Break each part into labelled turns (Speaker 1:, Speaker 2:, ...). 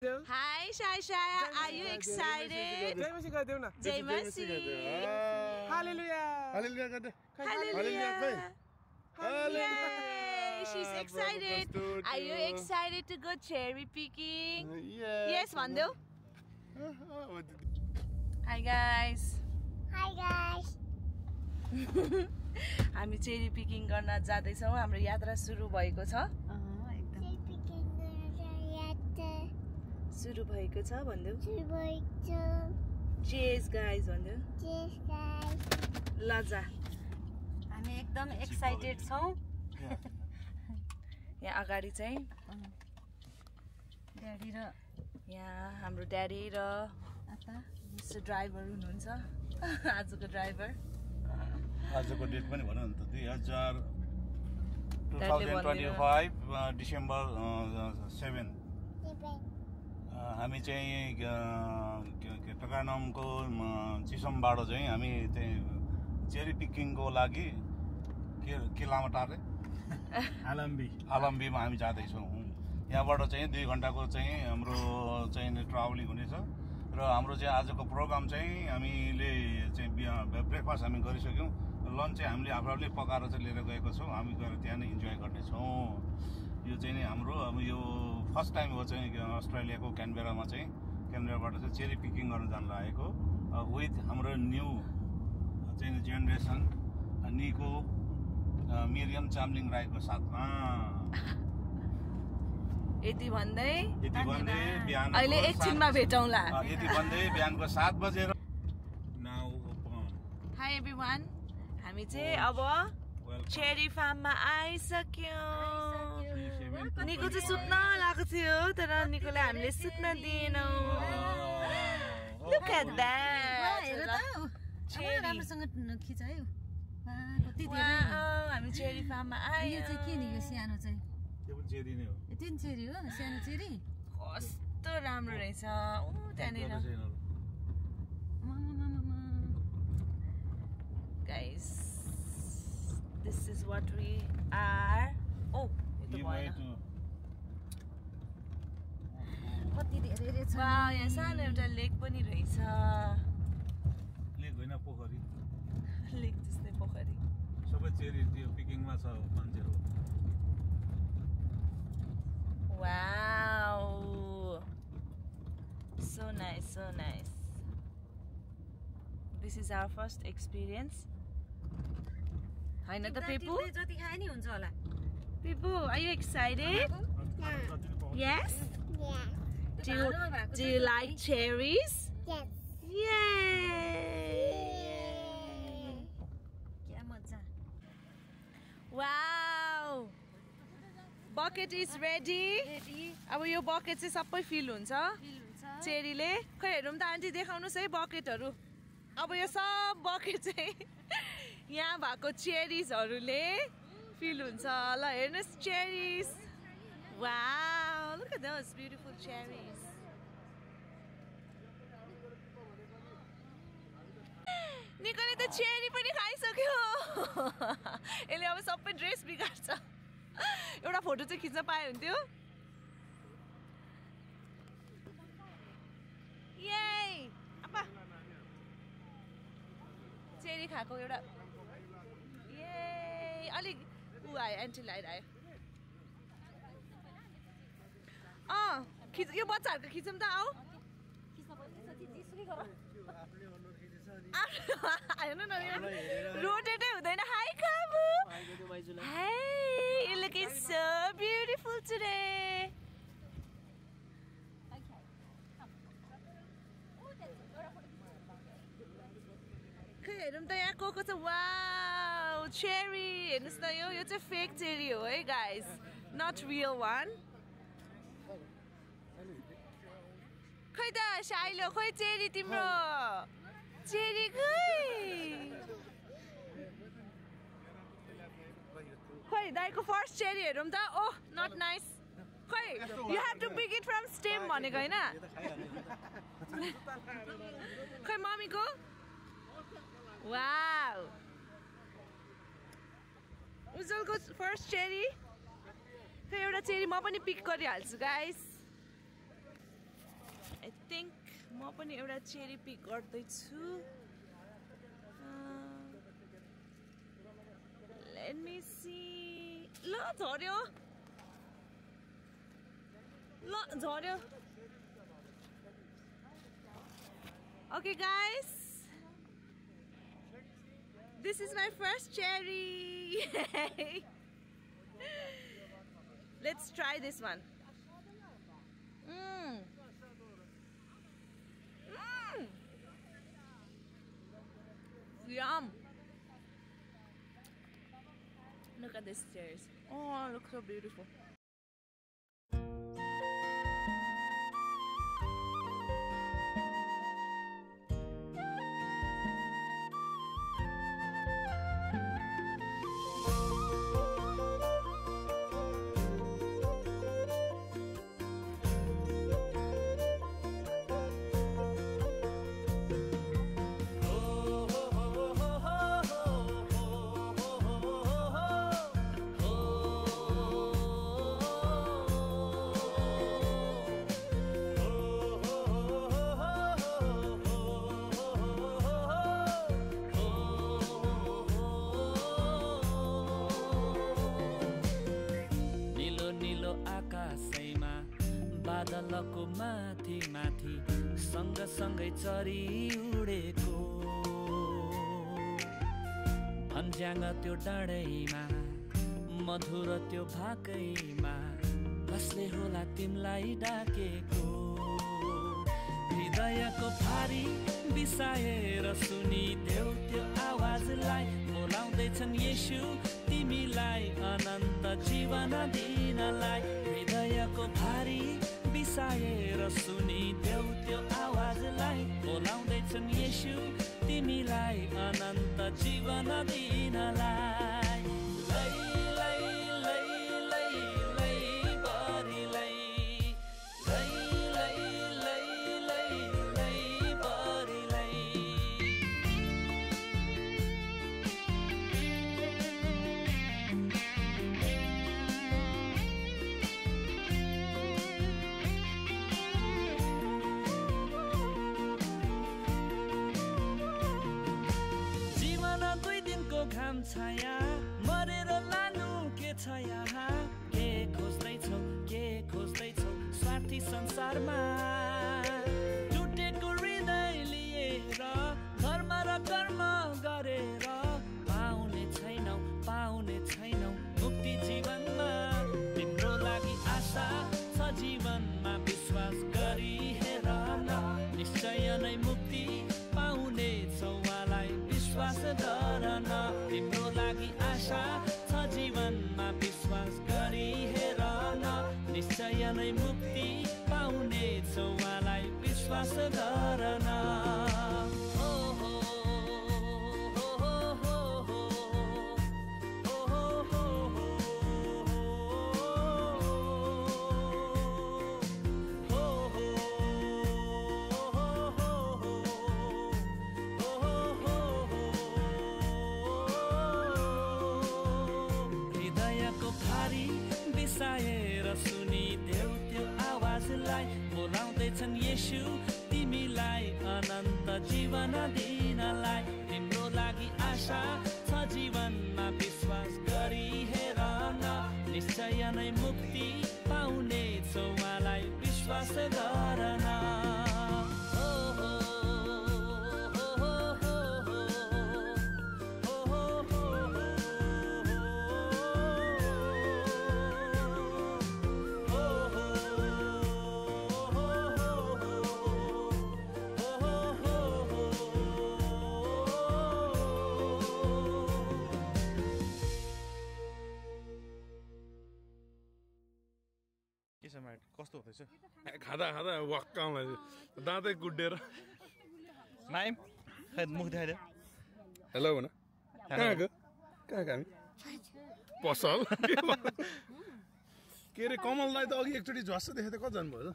Speaker 1: Hi Shaya, are you excited?
Speaker 2: Jai Masi ka deu na.
Speaker 1: Jai Masi.
Speaker 2: Hallelujah.
Speaker 3: Hallelujah.
Speaker 1: Hallelujah. Yay! She's excited. Are you excited to go cherry picking? Yes, Vandu. Hi guys.
Speaker 4: Hi guys.
Speaker 1: हामी cherry picking गर्न जाँदैछौँ. हाम्रो यात्रा सुरु भएको छ. सुरु भएको छ भन्नु. Cheers guys भन्नु.
Speaker 4: Cheers guys.
Speaker 1: ल जा.
Speaker 5: हामी एकदम एक्साइटेड छौं.
Speaker 1: यहाँ अगाडि चाहिँ
Speaker 5: ड्याडी र
Speaker 1: यहाँ हाम्रो ड्याडी र मिस्टर ड्राइभर हुनुहुन्छ. आजको ड्राइभर.
Speaker 3: आजको डेट पनि भन न त 2025 डिसेम्बर 7 हामी चाहिँ टकानमको चिसमबाट चाहिँ हामी चाहिँ चेरी पिकिङको लागि के लामाटार आलम्बीमा हामी जाँदैछौँ. यहाँबाट चाहिँ 2 घण्टाको चाहिँ हाम्रो चाहिँ ट्राभलिङ हुनेछ र हाम्रो चाहिँ आजको प्रोग्राम चाहिँ हामीले चाहिँ ब्रेकफास्ट हामी गरिसक्यौँ. लन्च चाहिँ हामीले आफूले पकाएर चाहिँ लिएर गएको छौँ. हामी गएर त्यहाँ नै इन्जोय गर्नेछौँ. यो चाहिँ नि हाम्रो अब यो फर्स्ट टाइम हो चाहिँ अस्ट्रेलियाको क्यानबेरामा चाहिँ क्यानबेराबाट चाहिँ चेरी पिकिङ गर्न जान लागेको विथ हाम्रो न्यू चाहिँ जेनेरेसन निको मिरियम चामलिङ राईको साथमा.
Speaker 1: यति भन्दै
Speaker 3: बिहान
Speaker 1: अहिले एकछिनमा भेटौँला.
Speaker 3: यति भन्दै बिहानको 7 बजेर
Speaker 1: हाई एभ्रिवान. हामी चाहिँ अब चेरी फार्ममा आइसक्यौँ. निको चाहिँ सुत्न लागेको थियो तर निकोले हामीले सुत्न दिएनौँ. Look at that.
Speaker 5: राम्रोसँग खिच है.
Speaker 1: हामी चेरी फार्ममा आयो.
Speaker 5: यो चाहिँ के नि यो सानो चाहिँ?
Speaker 3: त्यो पनि चेरी नै हो.
Speaker 5: त्यो नि चेरी हो, सानो चेरी.
Speaker 1: कस्तो राम्रो रहेछ. त्यहाँनिर guys, this is what we are. Oh, itu भएन.
Speaker 5: कति धेरै रहेछ.
Speaker 1: वाह, यहाँ सानो एउटा लेक पनि रहेछ.
Speaker 3: लेक होइन पोखरी.
Speaker 1: लेक जस्तै पोखरी.
Speaker 3: सबै चेरी त्यो पिकिङमा छ मान्छेहरु.
Speaker 1: Wow. So nice, so nice. This is our first experience. Haina ta Pepu?
Speaker 5: जति खाए नि हुन्छ होला.
Speaker 1: Pepu, are you excited? Yes?
Speaker 4: Yeah.
Speaker 1: Do you like cherries?
Speaker 4: Yes.
Speaker 1: Yay!
Speaker 5: क्या मजा.
Speaker 1: Wow! Bucket is ready. अब यो bucket चाहिँ सबै फिल हुन्छ. चेरीले. खै हेरौँ त आन्टी देखाउनुस् है बकेटहरु. अब यो सब बकेट चाहिँ यहाँ भएको चेरीजहरुले फिल हुन्छ. ल हेर्नुस् cherries. Wow, look at those beautiful cherries. निकोले त चेरी पनि खाइसक्यो. यसले अब सबै ड्रेस बिगार्छ. एउटा फोटो चाहिँ खिच्न पाए हुन्थ्यो. Yay! apa? चेरी खाएको एउटा. Yay! अलि उ आयो एन्टी लाइट आयो. खिच यो बच्चाहरुको खिचौँ त आऊ. हेर्नु न रोटेटै हुँदैन. हाई काबु. Hey, you're looking so beautiful today. हेरौँ त यहाँ को छ. वाउ चेरी हेर्नुस् न. यो चाहिँ फेक चेरी हो है गाइस, नट रियल वान. खै त साइलो खोइ चेरी तिम्रो. चेरी खै दाइको फर्स्ट चेरी हेरौँ त. Oh not nice. खै you have to pick it from stem भनेको हैन. खै मम्मीको. वाउ उज्जवलको फर्स्ट चेरी. खै एउटा चेरी म पनि पिक गरिहाल्छु गाइस. म पनि एउटा चेरी पिक गर्दैछु लेट मी सी ल झर्यो Okay guys, this is my first cherry. Let's try this one. Yum. Look at these cherries. Oh, look so beautiful.
Speaker 2: बादलको माथि माथि सँगसँगै चरी उडेको भन्ज्याङ त्यो डाँडैमा मधुर त्यो भाकैमा कसले होला तिमीलाई डाकेको हृदयको भारी बिसाएर सुनिदेऊ त्यो आवाजलाई बोलाउँदैछन् येशू तिमीलाई अनन्त जीवन दिनलाई हृदयको भारी बिसाएर सुनिदेऊ त्यो आवाजलाई बोलाउँदैछन् येशू तिमीलाई अनन्त जीवन दिनलाई लै लै लै लै लै बरी लै लै लै लै लै लै बरी लै घाम छाया मरेर लानु के छ यहाँ के खोज्दैछौ स्वार्थी संसारमा टुटेको हृदय लिएर धर्म र कर्म गरेर पाउने छैनौ मुक्ति जीवनमा तिम्रो लागि आशा छ जीवनमा विश्वास गरी हेर न निश्चय नै मुक्ति पाउने छौ उहाँलाई विश्वास गर न तिम्रो लागि आशा छ जीवनमा विश्वास गरी हेर न निश्चय नै मुक्ति पाउने छौ उहाँलाई विश्वास गर न बिसाएर सुनिदेऊ त्यो आवाजलाई बोलाउँदैछन् येशू तिमीलाई अनन्त जीवन दिनलाई तिम्रो लागि आशा छ जीवनमा विश्वास गरी हेर न निश्चय नै मुक्ति पाउने छौ उहाँलाई विश्वास गर न
Speaker 3: कस्तो हुँदैछ खाँदा वाक्क आउँला दाँतै गुड्डेर
Speaker 6: नाइम खै मुख देखाइदे
Speaker 3: हेलो भन कहाँ हामी पसल के अरे कमललाई त अघि एकचोटि झस्स देखेँ त कति जानुभयो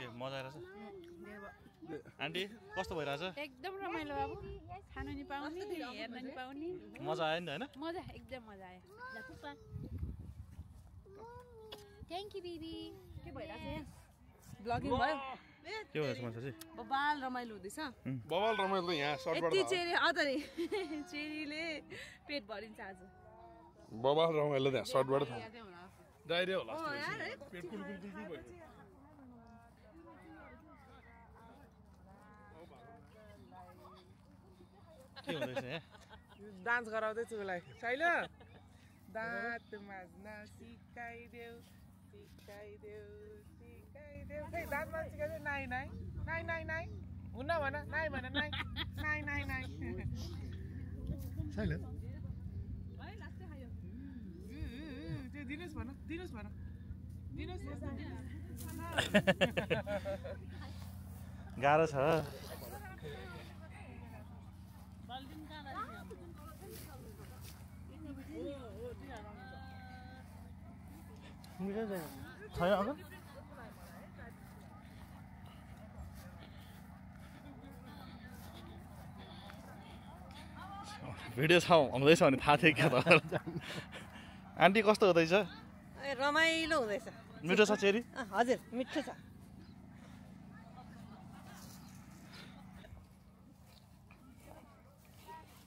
Speaker 6: के मजा आइरहेछ आन्टी कस्तो भइरहेछ
Speaker 7: एकदम रमाइलो बाबु खानु नि पाउने हेर्न नि पाउने
Speaker 6: मजा आयो नि त हैन
Speaker 7: मजा एकदम मजा आयो थ्याङ्क यू बेबी के भइरहेछ
Speaker 1: ब्लगिङ भयो
Speaker 6: के हुँदैछ मान्छे चाहिँ
Speaker 1: बबाल रमाइलो हुँदैछ
Speaker 8: बवाल रमाइलो यहाँ सर्टबाट
Speaker 1: यति चेरी नि चेरीले पेट भरिन्छ आज
Speaker 8: बवाल रमाइलो त्यहाँ सर्टबाट डाइरिया होला
Speaker 1: अँ यार है
Speaker 8: पेट कुलकुल भयो
Speaker 6: के हुँदैछ यहाँ
Speaker 9: डान्स गराउँदैछु उसलाई शैलो दाँत माझ्न सिकाइदेऊ खै दाँत माझ्न सिकाइदेऊ नाइ नाइ नाइ नाइ नाइ हुन्न भन नाइ भन नाइ नाइ नाइ नाइ
Speaker 8: छैन
Speaker 9: त्यो दिनुहोस् भन दिनुहोस् भन दिनुहोस्
Speaker 6: गाह्रो छ छैन अङ्कल भिडियो छ हुँदैछ भने थाहा थियो क्या त आन्टी कस्तो हुँदैछ
Speaker 10: रमाइलो हुँदैछ
Speaker 6: मिठो छ चेरी
Speaker 10: हजुर मिठो छ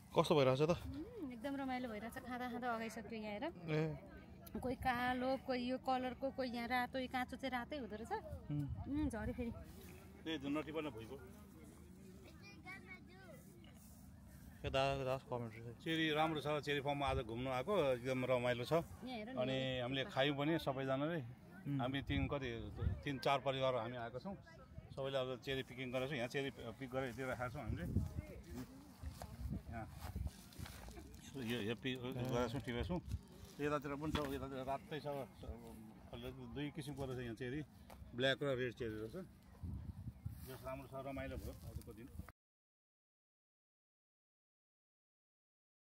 Speaker 6: कस्तो भइरहेछ त
Speaker 5: एकदम रमाइलो भइरहेछ खाँदा खाँदा अगाइसक्यो यहाँ हेर
Speaker 6: ए
Speaker 5: कोही कालो कोही यो कलरको कोही यहाँ रातो यो काँचो चाहिँ रातै हुँदो रहेछ झऱ्यो फेरि
Speaker 3: त्यही नटी पनि भइगयो चेरी राम्रो छ चेरी फार्ममा आज घुम्नु आएको एकदम रमाइलो छ अनि हामीले खायौँ पनि सबैजनाले हामी 3-4 परिवार हामी आएको छौँ सबैले अब चेरी पिकिङ गरेको छौँ यहाँ चेरी पिक गरेर दिइरहेको छौँ हामीले यहाँ यो पिक गरेको छौँ टिपेको छौँ यतातिर पनि छ यतातिर रातै छ दुई किसिमको रहेछ यहाँ चेरी ब्ल्याक र रेड चेरी रहेछ राम्रो छ रमाइलो भयो आजको दिन